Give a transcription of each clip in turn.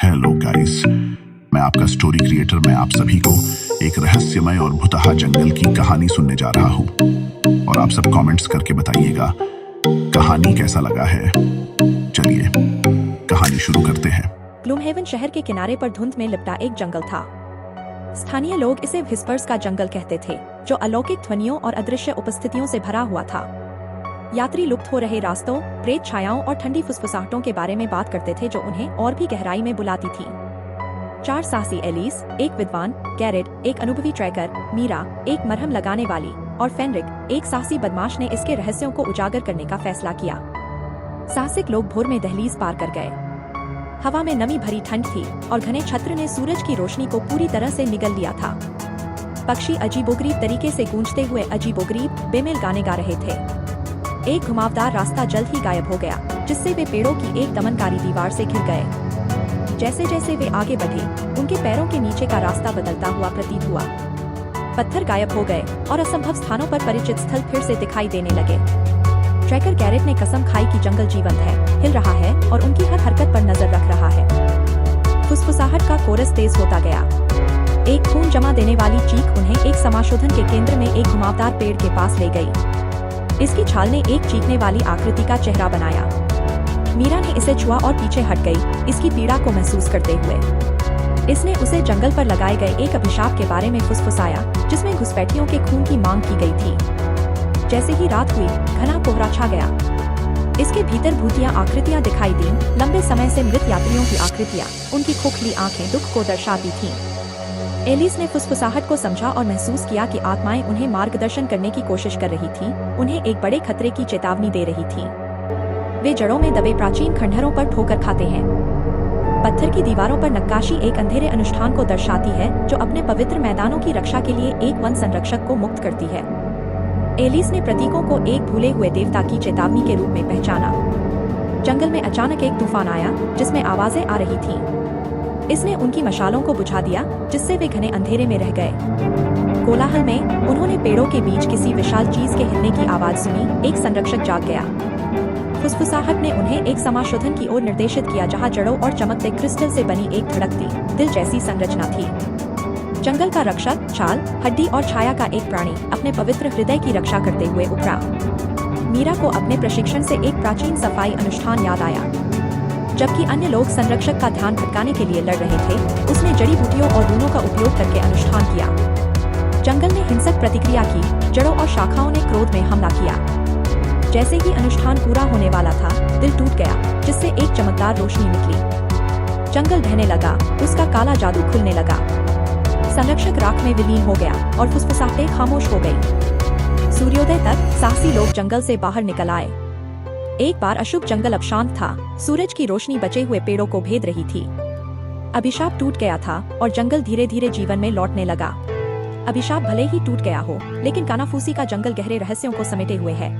Hello guys, मैं आपका story creator मैं आप सभी को एक रहस्यमय और भुतहा जंगल की कहानी सुनने जा रहा हूँ। और आप सब कमेंट्स करके बताइएगा कहानी कैसा लगा है। चलिए कहानी शुरू करते हैं। ग्लूमहेवन शहर के किनारे पर धुंध में लिपटा एक जंगल था। स्थानीय लोग इसे व्हिस्पर्स का जंगल कहते थे, जो अलौकिक ध्वनियों और अदृश्य उपस्थितियों से भरा हुआ था। यात्री लुप्त हो रहे रास्तों, प्रेत छायाओं और ठंडी फुसफुसाहटों के बारे में बात करते थे, जो उन्हें और भी गहराई में बुलाती थी। चार साहसी एलिस, एक विद्वान, गैरेट, एक अनुभवी ट्रैकर, मीरा, एक मरहम लगाने वाली, और फेनरिक, एक साहसी बदमाश ने इसके रहस्यों को उजागर करने का फैसला किया। साहसिक लोग भोर में दहलीज पार कर गए। हवा में नमी भरी ठंड थी और घने छत्र ने सूरज की रोशनी को पूरी तरह से निगल लिया था। पक्षी अजीबोगरीब तरीके से गूंजते हुए अजीबोगरीब बेमेल गाने गा रहे थे। एक घुमावदार रास्ता जल्द ही गायब हो गया, जिससे वे पेड़ों की एक दमनकारी दीवार से घिर गए। जैसे जैसे वे आगे बढ़े, उनके पैरों के नीचे का रास्ता बदलता हुआ प्रतीत हुआ। पत्थर गायब हो गए और असंभव स्थानों पर परिचित स्थल फिर से दिखाई देने लगे। ट्रैकर गैरेट ने कसम खाई कि जंगल जीवंत है, हिल रहा है और उनकी हर हरकत पर नजर रख रहा है। फुसफुसाहट का कोरस तेज होता गया। एक खून जमा देने वाली चीख उन्हें एक समाशोधन के केंद्र में एक घुमावदार पेड़ के पास ले गई। इसकी छाल ने एक चीखने वाली आकृति का चेहरा बनाया। मीरा ने इसे छुआ और पीछे हट गई, इसकी पीड़ा को महसूस करते हुए। इसने उसे जंगल पर लगाए गए एक अभिशाप के बारे में फुसफुसाया, जिसमें घुसपैठियों के खून की मांग की गई थी। जैसे ही रात हुई, घना कोहरा छा गया। इसके भीतर भूतियां आकृतियां दिखाई दीं, लंबे समय से मृत यात्रियों की आकृतियां। उनकी खोखली आंखें दुख को दर्शाती थीं। एलिस ने फुसफुसाहट को समझा और महसूस किया कि आत्माएं उन्हें मार्गदर्शन करने की कोशिश कर रही थीं, उन्हें एक बड़े खतरे की चेतावनी दे रही थीं। वे जड़ों में दबे प्राचीन खंडहरों पर ठोकर खाते हैं। पत्थर की दीवारों पर नक्काशी एक अंधेरे अनुष्ठान को दर्शाती है, जो अपने पवित्र मैदानों की रक्षा के लिए एक वन संरक्षक को मुक्त करती है। एलिस ने प्रतीकों को एक भूले हुए देवता की चेतावनी के रूप में पहचाना। जंगल में अचानक एक तूफान आया, जिसमें आवाजें आ रही थीं। इसने उनकी मशालों को बुझा दिया, जिससे वे घने अंधेरे में रह गए। कोलाहल में उन्होंने पेड़ों के बीच किसी विशाल चीज के हिलने की आवाज सुनी। एक संरक्षक जाग गया। फुसफुसाहट ने उन्हें एक समाशोधन की ओर निर्देशित किया, जहां जड़ों और चमकते क्रिस्टल से बनी एक धड़कती दिल जैसी संरचना थी। जंगल का रक्षक, छाल, हड्डी और छाया का एक प्राणी अपने पवित्र हृदय की रक्षा करते हुए उभरा। मीरा को अपने प्रशिक्षण से एक प्राचीन सफाई अनुष्ठान याद आया। जबकि अन्य लोग संरक्षक का ध्यान भटकाने के लिए लड़ रहे थे, उसने जड़ी बूटियों और रूनों का उपयोग करके अनुष्ठान किया। जंगल ने हिंसक प्रतिक्रिया की, जड़ों और शाखाओं ने क्रोध में हमला किया। जैसे ही अनुष्ठान पूरा होने वाला था, दिल टूट गया, जिससे एक चमकदार रोशनी निकली। जंगल ढहने लगा, उसका काला जादू खुलने लगा। संरक्षक राख में विलीन हो गया और फुसफुसाहटें खामोश हो गई। सूर्योदय तक साहसी लोग जंगल से बाहर निकल आए। एक बार अशुभ जंगल अब शांत था। सूरज की रोशनी बचे हुए पेड़ों को भेद रही थी। अभिशाप टूट गया था और जंगल धीरे धीरे जीवन में लौटने लगा। अभिशाप भले ही टूट गया हो, लेकिन कानाफूसी का जंगल गहरे रहस्यों को समेटे हुए है।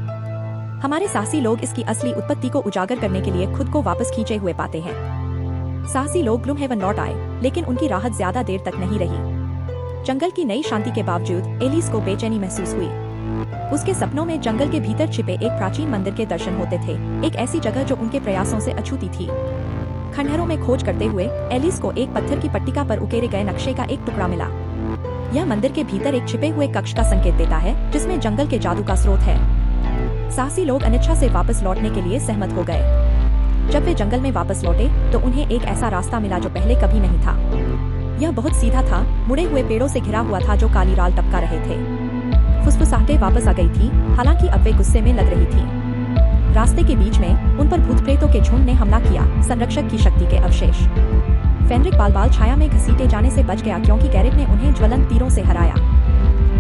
हमारे साहसी लोग इसकी असली उत्पत्ति को उजागर करने के लिए खुद को वापस खींचे हुए पाते हैं। साहसी लोग ग्लूमहेवन लौट आए, लेकिन उनकी राहत ज्यादा देर तक नहीं रही। जंगल की नई शांति के बावजूद एलिस को बेचैनी महसूस हुई। उसके सपनों में जंगल के भीतर छिपे एक प्राचीन मंदिर के दर्शन होते थे, एक ऐसी जगह जो उनके प्रयासों से अछूती थी। खंडहरों में खोज करते हुए एलिस को एक पत्थर की पट्टिका पर उकेरे गए नक्शे का एक टुकड़ा मिला। यह मंदिर के भीतर एक छिपे हुए कक्ष का संकेत देता है, जिसमें जंगल के जादू का स्रोत है। साहसी लोग अनिच्छा से वापस लौटने के लिए सहमत हो गए। जब वे जंगल में वापस लौटे, तो उन्हें एक ऐसा रास्ता मिला जो पहले कभी नहीं था। यह बहुत सीधा था, मुड़े हुए पेड़ों से घिरा हुआ था, जो काली राल टपका रहे थे। फुसफुसाहटें वापस आ गई थी, हालांकि अब वे गुस्से में लग रही थी। रास्ते के बीच में उन पर भूत प्रेतों के झुंड ने हमला किया, संरक्षक की शक्ति के अवशेष। फेनरिक बाल छाया में घसीटे जाने से बच गया, क्योंकि गैरेट ने उन्हें ज्वलंत तीरों से हराया।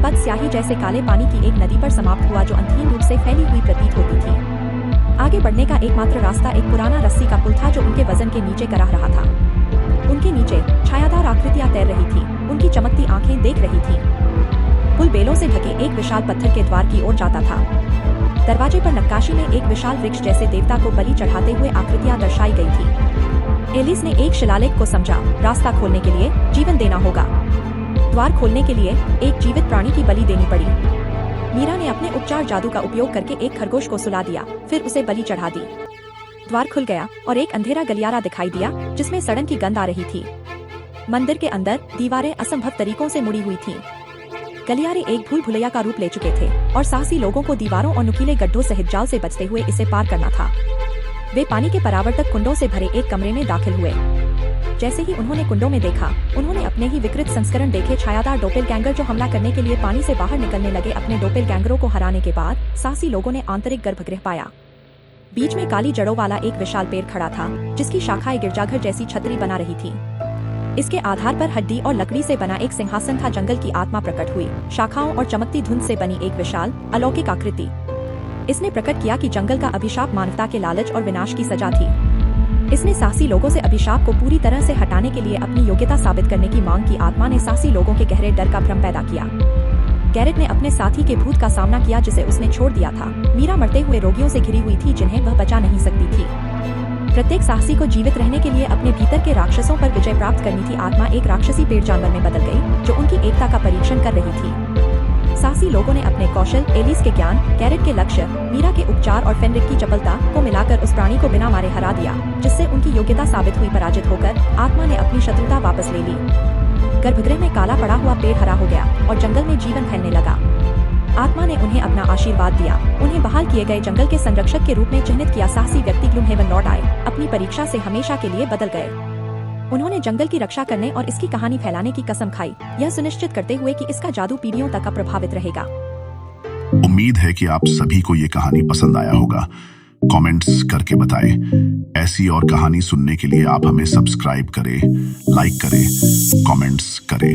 पथ स्याही जैसे काले पानी की एक नदी पर समाप्त हुआ, जो अंतहीन रूप से फैली हुई प्रतीत होती थी। आगे बढ़ने का एकमात्र रास्ता एक पुराना रस्सी का पुल था, जो उनके वजन के नीचे कराह रहा था। उनके नीचे छायादार आकृतियां तैर रही थी, उनकी चमकती आंखें देख रही थी। पुल बेलों से ढके एक विशाल पत्थर के द्वार की ओर जाता था। दरवाजे पर नक्काशी में एक विशाल वृक्ष जैसे देवता को बलि चढ़ाते हुए आकृतियां दर्शाई गई थी। एलिस ने एक शिलालेख को समझा, रास्ता खोलने के लिए जीवन देना होगा। द्वार खोलने के लिए एक जीवित प्राणी की बलि देनी पड़ी। मीरा ने अपने उपचार जादू का उपयोग करके एक खरगोश को सुला दिया, फिर उसे बलि चढ़ा दी। द्वार खुल गया और एक अंधेरा गलियारा दिखाई दिया जिसमें सड़न की गंध आ रही थी। मंदिर के अंदर दीवारें असंभव तरीकों से मुड़ी हुई थीं। गलियारे एक भूल भुलैया का रूप ले चुके थे और साहसी लोगों को दीवारों और नुकीले गड्ढों सहित जाल से बचते हुए इसे पार करना था। वे पानी के परावर्तक कुंडों से भरे एक कमरे में दाखिल हुए। जैसे ही उन्होंने कुंडों में देखा, उन्होंने अपने ही विकृत संस्करण देखे। छायादार डोपेलगैंगर जो हमला करने के लिए पानी से बाहर निकलने लगे। अपने डोपेलगैंगरों को हराने के बाद साहसी लोगों ने आंतरिक गर्भगृह पाया। बीच में काली जड़ों वाला एक विशाल पेड़ खड़ा था जिसकी शाखाएं गिरजाघर जैसी छतरी बना रही थी। इसके आधार पर हड्डी और लकड़ी से बना एक सिंहासन था। जंगल की आत्मा प्रकट हुई, शाखाओं और चमकती धुंध से बनी एक विशाल अलौकिक आकृति। इसने प्रकट किया कि जंगल का अभिशाप मानवता के लालच और विनाश की सजा थी। इसने साहसी लोगों से अभिशाप को पूरी तरह से हटाने के लिए अपनी योग्यता साबित करने की मांग की। आत्मा ने साहसी लोगों के गहरे डर का भ्रम पैदा किया। गैरेट ने अपने साथी के भूत का सामना किया जिसे उसने छोड़ दिया था। मीरा मरते हुए रोगियों से घिरी हुई थी जिन्हें वह बचा नहीं सकती थी। प्रत्येक साहसी को जीवित रहने के लिए अपने भीतर के राक्षसों पर विजय प्राप्त करनी थी। आत्मा एक राक्षसी पेड़ जानवर में बदल गई जो उनकी एकता का परीक्षण कर रही थी। साहसी लोगों ने अपने कौशल, एलिस के ज्ञान, गैरेट के लक्ष्य, मीरा के उपचार और फेनरिक की चपलता को मिलाकर उस प्राणी को बिना मारे हरा दिया, जिससे उनकी योग्यता साबित हुई। पराजित होकर आत्मा ने अपनी शत्रुता वापस ले ली। गर्भगृह में काला पड़ा हुआ पेड़ हरा हो गया और जंगल में जीवन फैलने लगा। आत्मा ने उन्हें अपना आशीर्वाद दिया। उन्हें बहाल किए गए जंगल के संरक्षक के रूप में चिन्हित किया। साहसी व्यक्ति ग्लूमहेवन लौट आए, अपनी परीक्षा से हमेशा के लिए बदल गए। उन्होंने जंगल की रक्षा करने और इसकी कहानी फैलाने की कसम खाई, यह सुनिश्चित करते हुए कि इसका जादू पीढ़ियों तक प्रभावित रहेगा। उम्मीद है कि आप सभी को ये कहानी पसंद आया होगा। कमेंट्स करके बताएं। ऐसी और कहानी सुनने के लिए आप हमें सब्सक्राइब करें, लाइक करें, कमेंट्स करें।